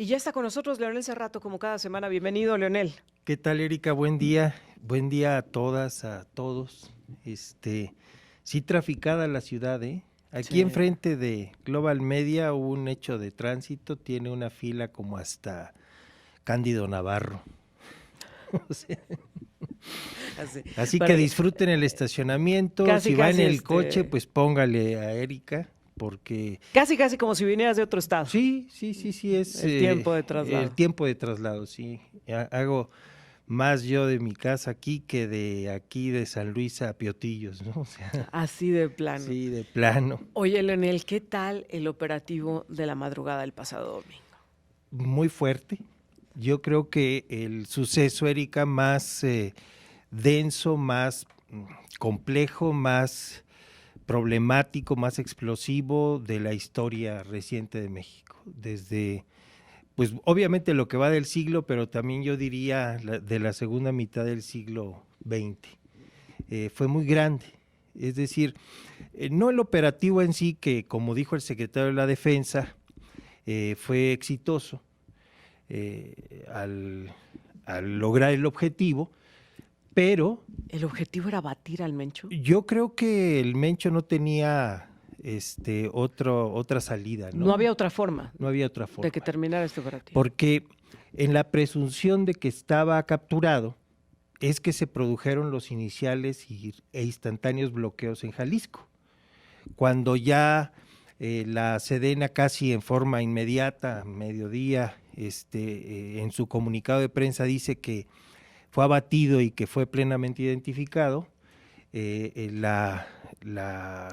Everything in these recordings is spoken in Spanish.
Y ya está con nosotros Leonel Cerrato, como cada semana. Bienvenido, Leonel. ¿Qué tal, Erika? Buen día a todas, a todos. Sí traficada la ciudad, ¿eh? Aquí Sí. enfrente de Global Media hubo un hecho de tránsito, tiene una fila como hasta Cándido Navarro. O sea, así que disfruten el estacionamiento, si va en el coche, pues póngale a Erika, porque... Casi como si vinieras de otro estado. Sí, es... El tiempo de traslado. El tiempo de traslado, sí. Hago más yo de mi casa aquí que de aquí de San Luis a Piotillos, ¿no? O sea, así de plano. Sí, de plano. Oye, Leonel, ¿qué tal el operativo de la madrugada del pasado domingo? Muy fuerte. Yo creo que el suceso, Erika, más denso, más complejo, más problemático, más explosivo de la historia reciente de México. Desde, pues obviamente lo que va del siglo, pero también yo diría de la segunda mitad del siglo XX. Fue muy grande. Es decir, no el operativo en sí, que como dijo el secretario de la Defensa, fue exitoso al lograr el objetivo, pero... ¿El objetivo era batir al Mencho? Yo creo que el Mencho no tenía otra salida, ¿no? No había otra forma. No había otra forma. De que terminara este operativo. Porque en la presunción de que estaba capturado es que se produjeron los iniciales e instantáneos bloqueos en Jalisco. Cuando ya la Sedena casi en forma inmediata, mediodía, en su comunicado de prensa dice que fue abatido y que fue plenamente identificado, la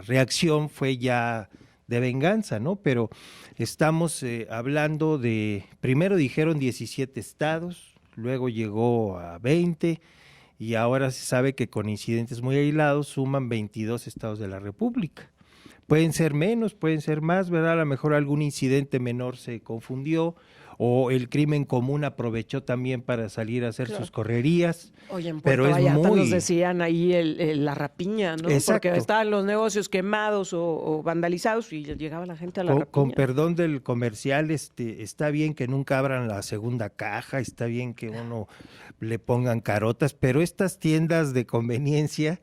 reacción fue ya de venganza, ¿no? Pero estamos hablando de, primero dijeron 17 estados, luego llegó a 20 y ahora se sabe que con incidentes muy aislados suman 22 estados de la República. Pueden ser menos, pueden ser más, ¿verdad? A lo mejor algún incidente menor se confundió o el crimen común aprovechó también para salir a hacer sus correrías. Oye, en pero Puerto Vallarta muy... nos decían ahí la rapiña, ¿no? Exacto. Porque estaban los negocios quemados o vandalizados y llegaba la gente a la rapiña. Con perdón del comercial, está bien que nunca abran la segunda caja, está bien que uno le pongan carotas, pero estas tiendas de conveniencia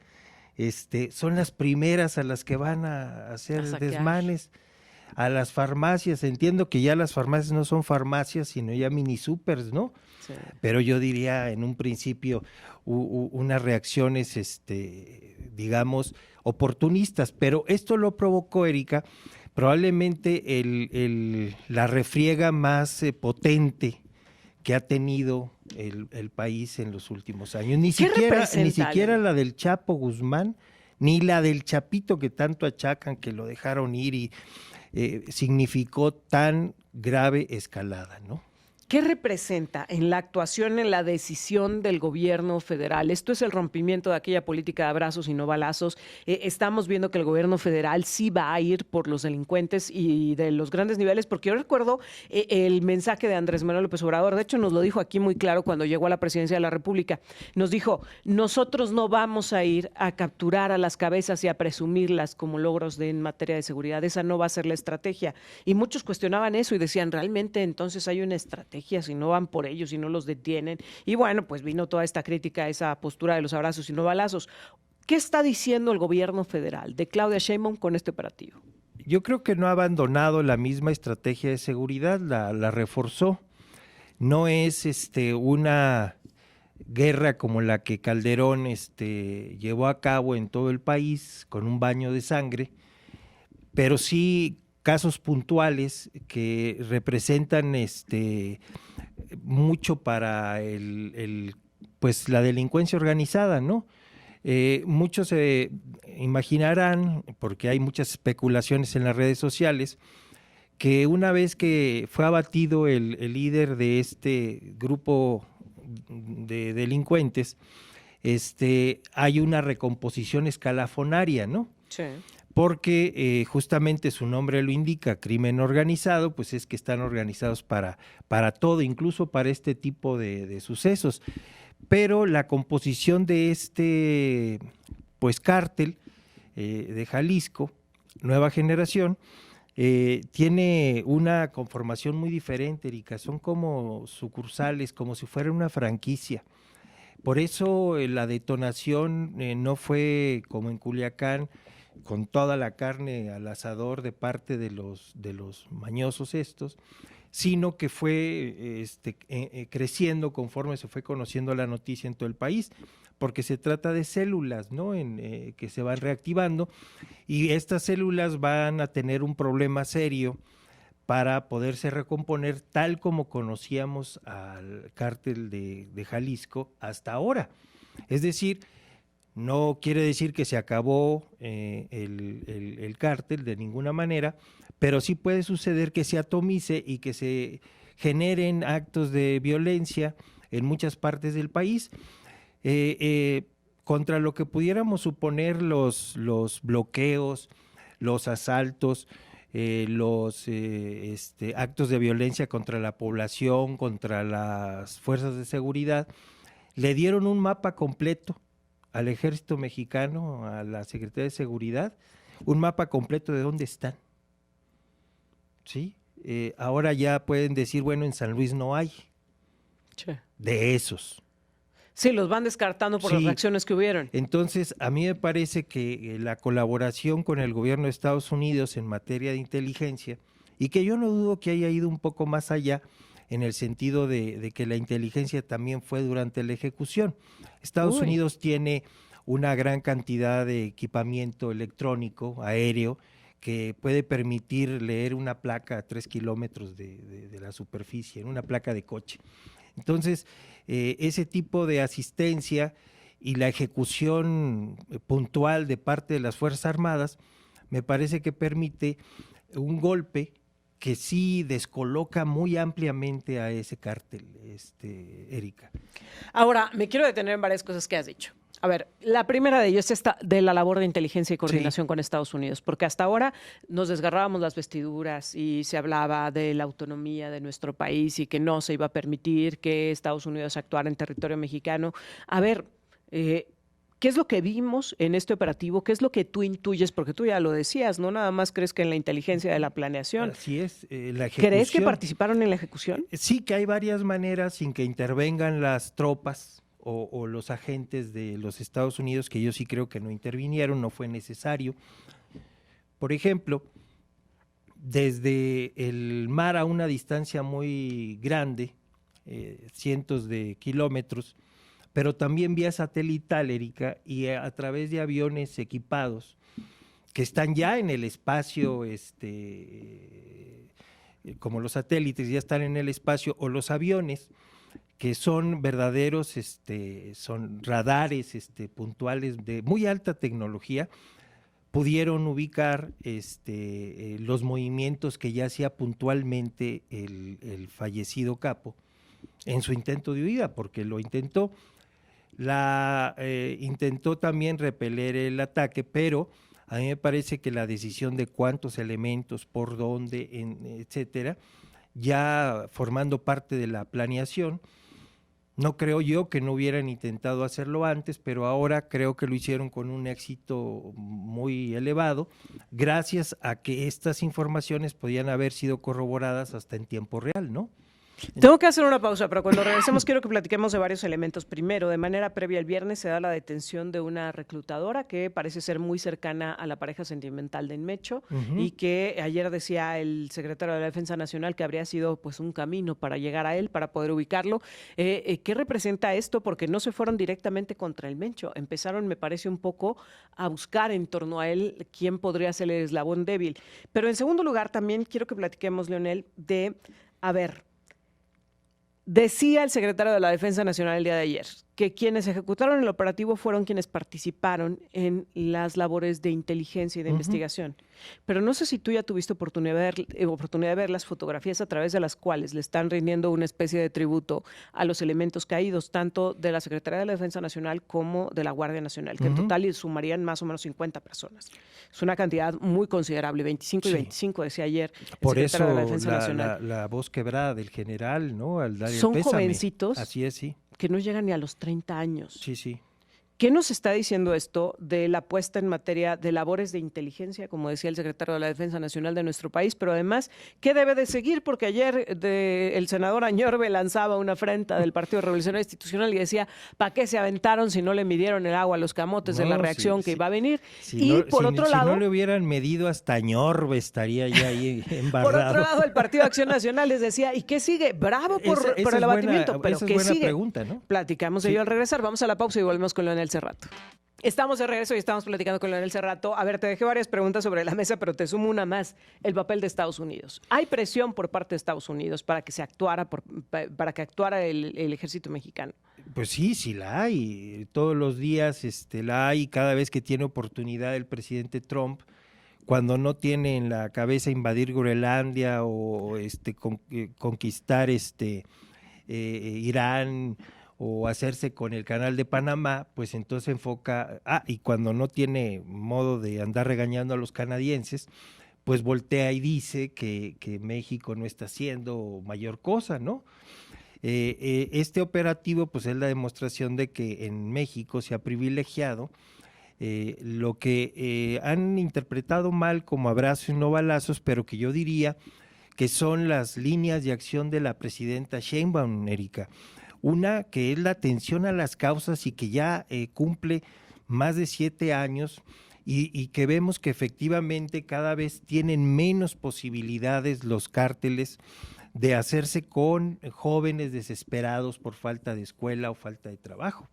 son las primeras a las que van a hacer desmanes. A las farmacias, entiendo que ya las farmacias no son farmacias, sino ya mini supers, ¿no? Sí. Pero yo diría en un principio unas reacciones, digamos, oportunistas, pero esto lo provocó, Erika, probablemente la refriega más potente que ha tenido el país en los últimos años. Ni siquiera la del Chapo Guzmán, ni la del Chapito que tanto achacan que lo dejaron ir y significó tan grave escalada, ¿no? ¿Qué representa en la actuación, en la decisión del gobierno federal? Esto es el rompimiento de aquella política de abrazos y no balazos. Estamos viendo que el gobierno federal sí va a ir por los delincuentes y de los grandes niveles, porque yo recuerdo el mensaje de Andrés Manuel López Obrador. De hecho, nos lo dijo aquí muy claro cuando llegó a la presidencia de la República. Nos dijo, nosotros no vamos a ir a capturar a las cabezas y a presumirlas como logros en materia de seguridad. Esa no va a ser la estrategia. Y muchos cuestionaban eso y decían, ¿realmente entonces hay una estrategia si no van por ellos, si no los detienen? Y bueno, pues vino toda esta crítica a esa postura de los abrazos y no balazos. ¿Qué está diciendo el gobierno federal de Claudia Sheinbaum con este operativo? Yo creo que no ha abandonado la misma estrategia de seguridad, la reforzó. No es una guerra como la que Calderón llevó a cabo en todo el país con un baño de sangre, pero sí casos puntuales que representan mucho para pues la delincuencia organizada, ¿no? Muchos se imaginarán, porque hay muchas especulaciones en las redes sociales, que una vez que fue abatido el líder de este grupo de delincuentes, hay una recomposición escalafonaria, ¿no? Sí. Porque justamente su nombre lo indica, crimen organizado, pues es que están organizados para todo, incluso para este tipo de sucesos. Pero la composición de cártel de Jalisco, Nueva Generación, tiene una conformación muy diferente, Erika. Son como sucursales, como si fuera una franquicia. Por eso la detonación no fue como en Culiacán, con toda la carne al asador de parte de los mañosos estos, sino que fue creciendo conforme se fue conociendo la noticia en todo el país, porque se trata de células, ¿no? Que se van reactivando, y estas células van a tener un problema serio para poderse recomponer tal como conocíamos al cártel de Jalisco hasta ahora. Es decir, no quiere decir que se acabó el cártel de ninguna manera, pero sí puede suceder que se atomice y que se generen actos de violencia en muchas partes del país, contra lo que pudiéramos suponer los bloqueos, los asaltos, los actos de violencia contra la población, contra las fuerzas de seguridad. Le dieron un mapa completo al Ejército Mexicano, a la Secretaría de Seguridad, un mapa completo de dónde están. ¿Sí? Ahora ya pueden decir, bueno, en San Luis no hay. Sí. De esos. Sí, los van descartando por las reacciones que hubieron. Entonces, a mí me parece que la colaboración con el gobierno de Estados Unidos en materia de inteligencia, y que yo no dudo que haya ido un poco más allá, en el sentido de que la inteligencia también fue durante la ejecución. Estados Unidos tiene una gran cantidad de equipamiento electrónico, aéreo, que puede permitir leer una placa a 3 kilómetros de la superficie, en una placa de coche. Entonces, ese tipo de asistencia y la ejecución puntual de parte de las Fuerzas Armadas me parece que permite un golpe que sí descoloca muy ampliamente a ese cártel, Erika. Ahora, me quiero detener en varias cosas que has dicho. A ver, la primera de ellas es esta de la labor de inteligencia y coordinación con Estados Unidos, porque hasta ahora nos desgarrábamos las vestiduras y se hablaba de la autonomía de nuestro país y que no se iba a permitir que Estados Unidos actuara en territorio mexicano. A ver, ¿qué es lo que vimos en este operativo? ¿Qué es lo que tú intuyes? Porque tú ya lo decías, no nada más crees que en la inteligencia de la planeación. Así es, la ejecución. ¿Crees que participaron en la ejecución? Sí, que hay varias maneras sin que intervengan las tropas o los agentes de los Estados Unidos, que yo sí creo que no intervinieron, no fue necesario. Por ejemplo, desde el mar a una distancia muy grande, cientos de kilómetros, pero también vía satelital, Erika, y a través de aviones equipados que están ya en el espacio, como los satélites ya están en el espacio, o los aviones que son verdaderos, son radares puntuales de muy alta tecnología, pudieron ubicar los movimientos que ya hacía puntualmente el fallecido capo en su intento de huida, porque lo intentó. Intentó también repeler el ataque, pero a mí me parece que la decisión de cuántos elementos, por dónde, etcétera, ya formando parte de la planeación, no creo yo que no hubieran intentado hacerlo antes, pero ahora creo que lo hicieron con un éxito muy elevado, gracias a que estas informaciones podían haber sido corroboradas hasta en tiempo real, ¿no? Tengo que hacer una pausa, pero cuando regresemos quiero que platiquemos de varios elementos. Primero, de manera previa el viernes se da la detención de una reclutadora que parece ser muy cercana a la pareja sentimental de Enmecho y que ayer decía el secretario de la Defensa Nacional que habría sido pues un camino para llegar a él, para poder ubicarlo. ¿Qué representa esto? Porque no se fueron directamente contra el Mencho, empezaron, me parece, un poco a buscar en torno a él quién podría ser el eslabón débil. Pero en segundo lugar también quiero que platiquemos, Leonel, de, a ver, decía el secretario de la Defensa Nacional el día de ayer que quienes ejecutaron el operativo fueron quienes participaron en las labores de inteligencia y de investigación. Pero no sé si tú ya tuviste oportunidad de ver las fotografías a través de las cuales le están rindiendo una especie de tributo a los elementos caídos, tanto de la Secretaría de la Defensa Nacional como de la Guardia Nacional, que en total sumarían más o menos 50 personas. Es una cantidad muy considerable, 25 y 25, decía ayer el Por secretario eso de la Defensa Nacional. La voz quebrada del general, ¿no? Al dar Son el pésame. jovencitos. Así es, sí. Que no llegan ni a los 30 años. Sí, sí. ¿Qué nos está diciendo esto de la puesta en materia de labores de inteligencia, como decía el secretario de la Defensa Nacional de nuestro país, pero además, qué debe de seguir? Porque ayer el senador Añorbe lanzaba una afrenta del Partido Revolucionario Institucional y decía, ¿para qué se aventaron si no le midieron el agua a los camotes de la reacción que iba a venir? Y por otro lado... Si no le hubieran medido hasta Añorbe, estaría ya ahí embarrado. Por otro lado, el Partido de Acción Nacional les decía, ¿y qué sigue? Bravo por el abatimiento, pero ¿qué sigue? Pregunta, ¿no? Platicamos de ello al regresar. Vamos a la pausa y volvemos con Leonel Cerrato. Estamos de regreso y estamos platicando con Leonel Cerrato. A ver, te dejé varias preguntas sobre la mesa, pero te sumo una más. El papel de Estados Unidos. ¿Hay presión por parte de Estados Unidos para que se actuara, para que actuara el ejército mexicano? Pues sí, sí la hay. Todos los días la hay. Cada vez que tiene oportunidad el presidente Trump, cuando no tiene en la cabeza invadir Groenlandia o conquistar Irán o hacerse con el canal de Panamá, pues entonces enfoca, y cuando no tiene modo de andar regañando a los canadienses, pues voltea y dice que México no está haciendo mayor cosa, ¿no? Este operativo pues es la demostración de que en México se ha privilegiado lo que han interpretado mal como abrazos y no balazos, pero que yo diría que son las líneas de acción de la presidenta Sheinbaum, Erika. Una que es la atención a las causas y que ya cumple más de 7 años y que vemos que efectivamente cada vez tienen menos posibilidades los cárteles de hacerse con jóvenes desesperados por falta de escuela o falta de trabajo.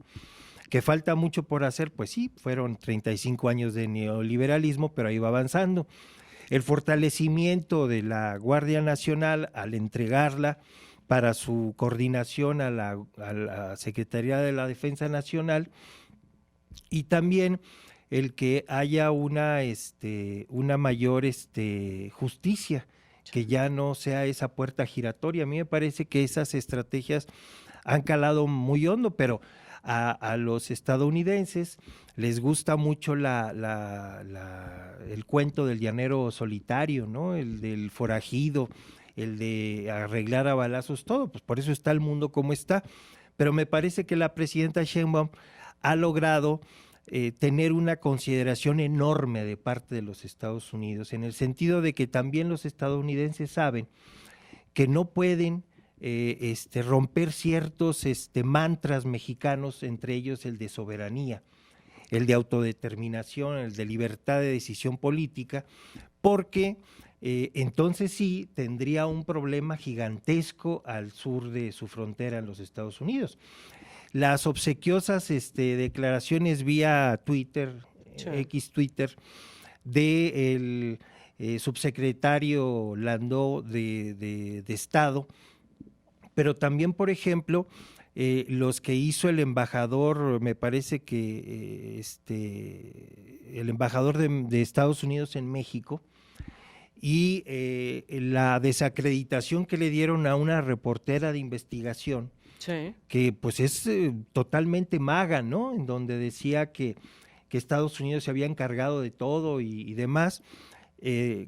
Que falta mucho por hacer, pues sí, fueron 35 años de neoliberalismo, pero ahí va avanzando. El fortalecimiento de la Guardia Nacional al entregarla para su coordinación a la Secretaría de la Defensa Nacional, y también el que haya una mayor justicia, que ya no sea esa puerta giratoria. A mí me parece que esas estrategias han calado muy hondo, pero a los estadounidenses les gusta mucho el cuento del llanero solitario, ¿no? El del forajido, el de arreglar a balazos todo, pues por eso está el mundo como está. Pero me parece que la presidenta Sheinbaum ha logrado tener una consideración enorme de parte de los Estados Unidos, en el sentido de que también los estadounidenses saben que no pueden romper ciertos mantras mexicanos, entre ellos el de soberanía, el de autodeterminación, el de libertad de decisión política, porque entonces sí tendría un problema gigantesco al sur de su frontera en los Estados Unidos. Las obsequiosas declaraciones vía Twitter, sí, X Twitter, del subsecretario Landó de Estado, pero también, por ejemplo, los que hizo el embajador, me parece que el embajador de Estados Unidos en México, y la desacreditación que le dieron a una reportera de investigación, sí, que pues es totalmente maga, ¿no? En donde decía que Estados Unidos se había encargado de todo y demás,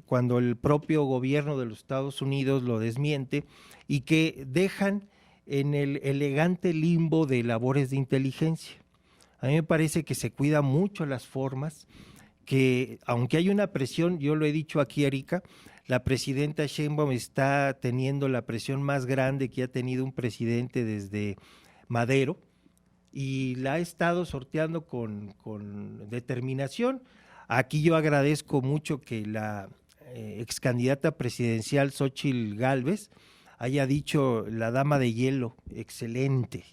cuando el propio gobierno de los Estados Unidos lo desmiente, y que dejan en el elegante limbo de labores de inteligencia. A mí me parece que se cuida mucho las formas, que aunque hay una presión, yo lo he dicho aquí, Erika, la presidenta Sheinbaum está teniendo la presión más grande que ha tenido un presidente desde Madero, y la ha estado sorteando con determinación. Aquí yo agradezco mucho que la ex candidata presidencial Xóchitl Gálvez haya dicho: la dama de hielo, excelente.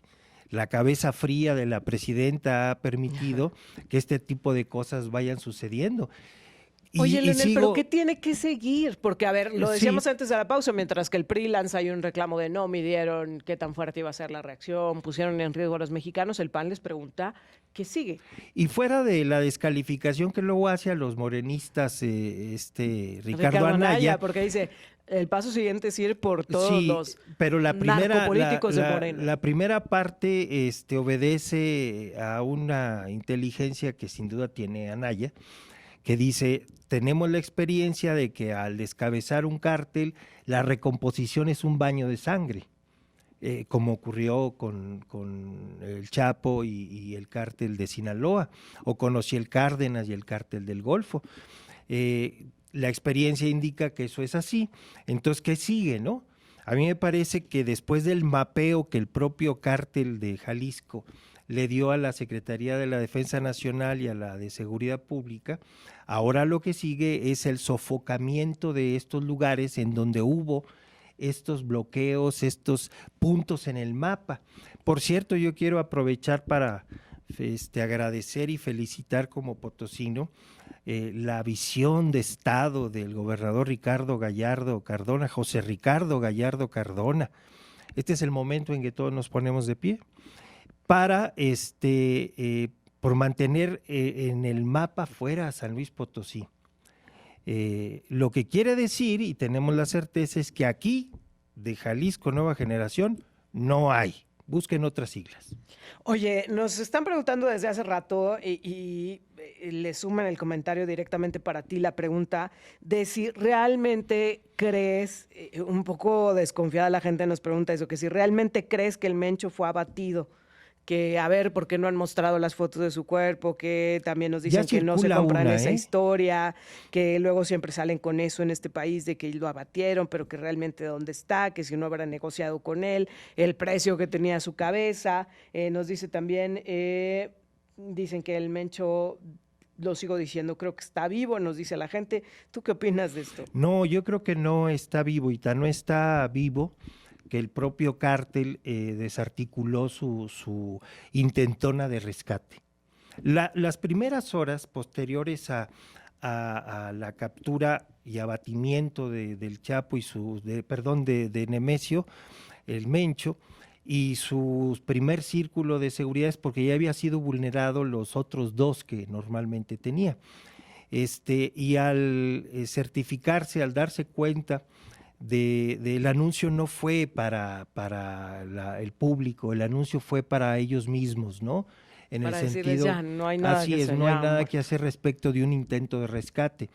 La cabeza fría de la presidenta ha permitido que este tipo de cosas vayan sucediendo. Oye, Leonel, ¿pero qué tiene que seguir? Porque, a ver, lo decíamos antes de la pausa, mientras que el PRI lanza ahí un reclamo de no midieron qué tan fuerte iba a ser la reacción, pusieron en riesgo a los mexicanos, el PAN les pregunta qué sigue. Y fuera de la descalificación que luego hace a los morenistas Ricardo Anaya, porque dice: el paso siguiente es ir por todos los pero narcopolíticos de Morena. La primera parte obedece a una inteligencia que sin duda tiene Anaya, que dice: tenemos la experiencia de que al descabezar un cártel, la recomposición es un baño de sangre. como ocurrió con el Chapo y el cártel de Sinaloa, o con Ociel Cárdenas y el cártel del Golfo. La experiencia indica que eso es así. Entonces, ¿qué sigue, no? A mí me parece que después del mapeo que el propio cártel de Jalisco le dio a la Secretaría de la Defensa Nacional y a la de Seguridad Pública, ahora lo que sigue es el sofocamiento de estos lugares en donde hubo estos bloqueos, estos puntos en el mapa. Por cierto, yo quiero aprovechar para agradecer y felicitar como potosino la visión de Estado del gobernador Ricardo Gallardo Cardona, José Ricardo Gallardo Cardona. Este es el momento en que todos nos ponemos de pie para por mantener en el mapa fuera a San Luis Potosí. Lo que quiere decir, y tenemos la certeza, es que aquí, de Jalisco Nueva Generación, no hay. Busquen otras siglas. Oye, nos están preguntando desde hace rato y le suman el comentario directamente para ti la pregunta de si realmente crees, un poco desconfiada la gente nos pregunta eso, que si realmente crees que el Mencho fue abatido, que a ver por qué no han mostrado las fotos de su cuerpo, que también nos dicen que no se compran esa historia, que luego siempre salen con eso en este país de que lo abatieron, pero que realmente dónde está, que si no habrá negociado con él, el precio que tenía su cabeza. Nos dice también, dicen que el Mencho, lo sigo diciendo, creo que está vivo, nos dice la gente. ¿Tú qué opinas de esto? No, yo creo que no está vivo, y no está vivo que el propio cártel desarticuló su intentona de rescate. Las primeras horas posteriores a la captura y abatimiento del Chapo y de Nemesio, el Mencho, y su primer círculo de seguridad es porque ya había sido vulnerado los otros dos que normalmente tenía. Y al certificarse, al darse cuenta del anuncio, no fue para el público, el anuncio fue para ellos mismos, ¿no? En para el sentido, ya no hay nada así es, no hay nada que hacer respecto de un intento de rescate.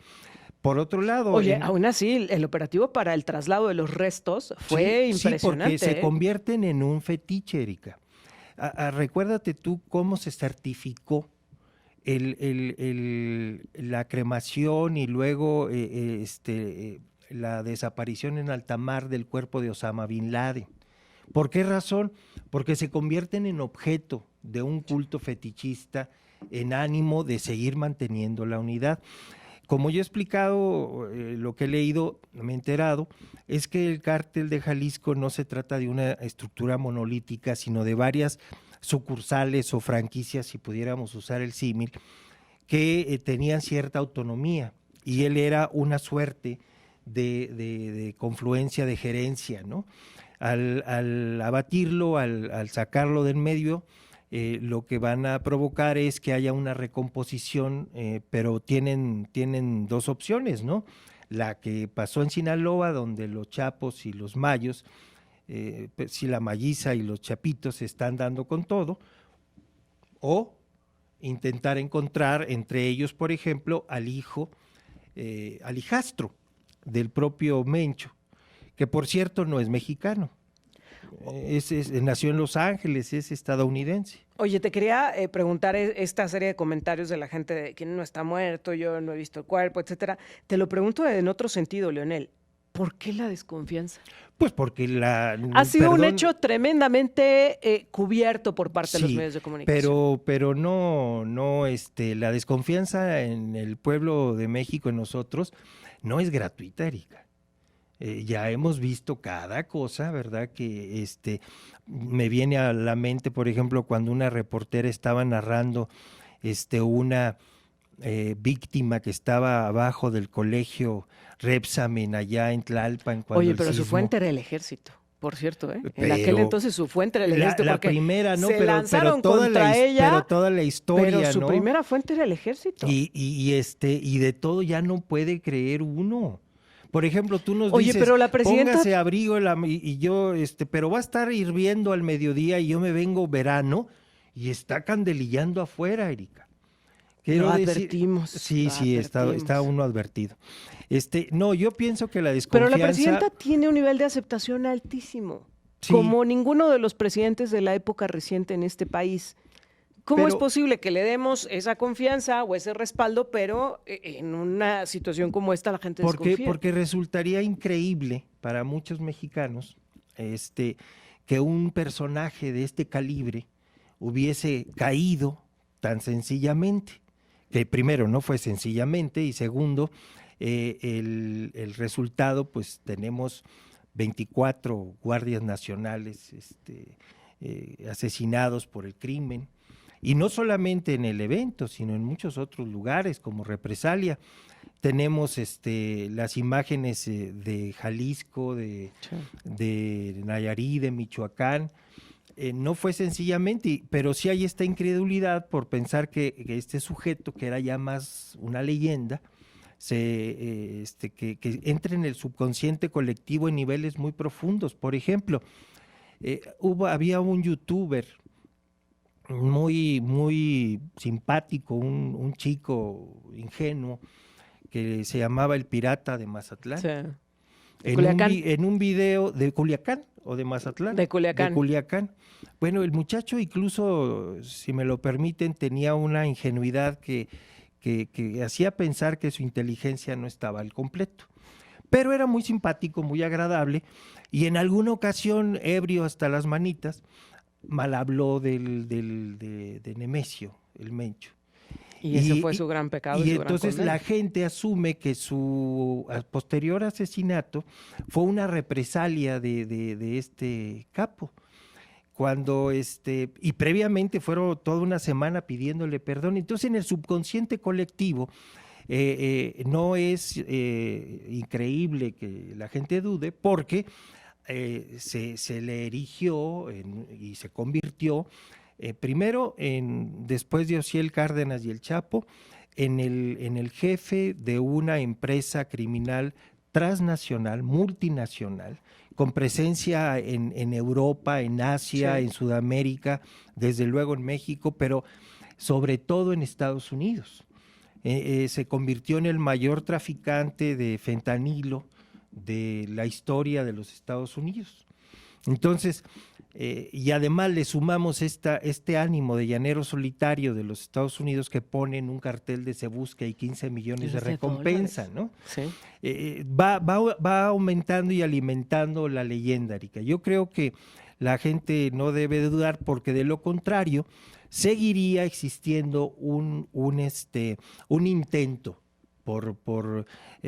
Por otro lado... Oye, aún así, el operativo para el traslado de los restos fue impresionante. Sí, porque se convierten en un fetiche, Erika. Recuérdate tú cómo se certificó la cremación y luego la desaparición en alta mar del cuerpo de Osama Bin Laden. ¿Por qué razón? Porque se convierten en objeto de un culto fetichista en ánimo de seguir manteniendo la unidad. Como yo he explicado, lo que he leído, me he enterado, es que el cártel de Jalisco no se trata de una estructura monolítica, sino de varias sucursales o franquicias, si pudiéramos usar el símil, que tenían cierta autonomía, y él era una suerte de confluencia, de gerencia, ¿no? Al abatirlo, al sacarlo del medio, lo que van a provocar es que haya una recomposición, pero tienen dos opciones, ¿no? La que pasó en Sinaloa, donde los Chapos y los Mayos, si la Malliza y los Chapitos se están dando con todo, o intentar encontrar entre ellos, por ejemplo, al hijastro del propio Mencho, que por cierto no es mexicano. Nació en Los Ángeles, es estadounidense. Oye, te quería preguntar esta serie de comentarios de la gente de que no está muerto, yo no he visto el cuerpo, etcétera. Te lo pregunto en otro sentido, Leonel. ¿Por qué la desconfianza? Pues porque ha sido un hecho tremendamente cubierto por parte de los medios de comunicación. Pero no, la desconfianza en el pueblo de México, en nosotros, no es gratuita, Erika. Ya hemos visto cada cosa, ¿verdad? Que me viene a la mente, por ejemplo, cuando una reportera estaba narrando una víctima que estaba abajo del colegio Repsamen allá en Tlalpan. Oye, pero su fuente era el ejército, por cierto, ¿eh? En aquel entonces su fuente era el ejército. La primera, ¿no? Se lanzaron contra ella. Pero toda la historia, pero su ¿no? primera fuente era el ejército. Y de todo ya no puede creer uno. Por ejemplo, tú nos dices, pero la presidenta... póngase abrigo y yo, pero va a estar hirviendo al mediodía y yo me vengo verano y está candelillando afuera, Erika. Lo advertimos. Sí, está uno advertido. No, yo pienso que la desconfianza... Pero la presidenta tiene un nivel de aceptación altísimo. Sí, como ninguno de los presidentes de la época reciente en este país. ¿Cómo es pero posible que le demos esa confianza o ese respaldo, pero en una situación como esta la gente desconfía? porque resultaría increíble para muchos mexicanos que un personaje de este calibre hubiese caído tan sencillamente. Que primero no fue sencillamente y segundo, el resultado, pues tenemos 24 guardias nacionales asesinados por el crimen. Y no solamente en el evento, sino en muchos otros lugares como represalia. Tenemos las imágenes de Jalisco, Sí. de Nayarit, de Michoacán. No fue sencillamente, pero sí hay esta incredulidad por pensar que este sujeto, que era ya más una leyenda, que entre en el subconsciente colectivo en niveles muy profundos. Por ejemplo, había un youtuber muy simpático, un chico ingenuo, que se llamaba El Pirata de Mazatlán. Sí. De En Culiacán. en un video de Culiacán o de Mazatlán. De Culiacán. De Culiacán. Bueno, el muchacho incluso, si me lo permiten, tenía una ingenuidad que hacía pensar que su inteligencia no estaba al completo. Pero era muy simpático, muy agradable, y en alguna ocasión, ebrio hasta las manitas, mal habló de Nemesio, el Mencho. Y ese fue su gran pecado. Y su gran entonces condena. la gente asume que su posterior asesinato fue una represalia de este capo. Cuando y previamente fueron toda una semana pidiéndole perdón. Entonces en el subconsciente colectivo no es increíble que la gente dude, porque se le erigió y se convirtió primero después de Ociel Cárdenas y el Chapo, en el jefe de una empresa criminal transnacional, multinacional, con presencia en Europa, en Asia, Sí. en Sudamérica, desde luego en México, pero sobre todo en Estados Unidos. Se convirtió en el mayor traficante de fentanilo de la historia de los Estados Unidos. Entonces, y además le sumamos este ánimo de llanero solitario de los Estados Unidos, que ponen un cartel de se busca y 15 millones de recompensa, ¿no? Sí. Va aumentando y alimentando la leyenda, Erika. Yo creo que la gente no debe de dudar, porque de lo contrario seguiría existiendo un intento por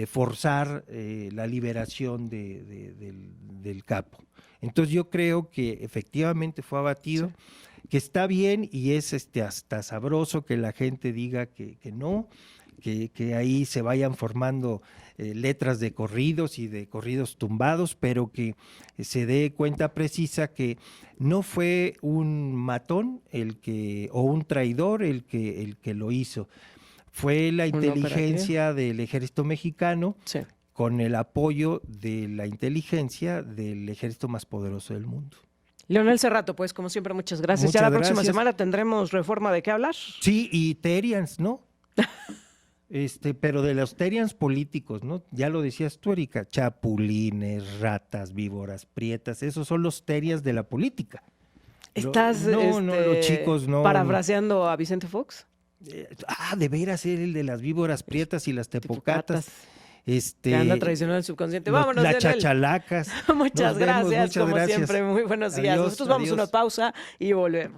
forzar la liberación del capo. Entonces yo creo que efectivamente fue abatido, sí, que está bien, y es hasta sabroso que la gente diga que no, que ahí se vayan formando letras de corridos y de corridos tumbados, pero que se dé cuenta precisa que no fue un matón o un traidor el que lo hizo. Fue la inteligencia del ejército mexicano, sí, con el apoyo de la inteligencia del ejército más poderoso del mundo. Leonel Cerrato, pues como siempre, muchas gracias. Ya la próxima semana tendremos reforma de qué hablar. Sí, y Terians, ¿no? Pero de los Terians políticos, ¿no? Ya lo decías tú, Erika, chapulines, ratas, víboras, prietas, esos son los Terians de la política. ¿Estás los chicos no. parafraseando a Vicente Fox? De veras, el de las víboras prietas y las tepocatas. Que anda traicionando el subconsciente. Vámonos, las chachalacas. Muchas gracias, como siempre. Muy buenos días. Adiós, Nosotros vamos a una pausa y volvemos.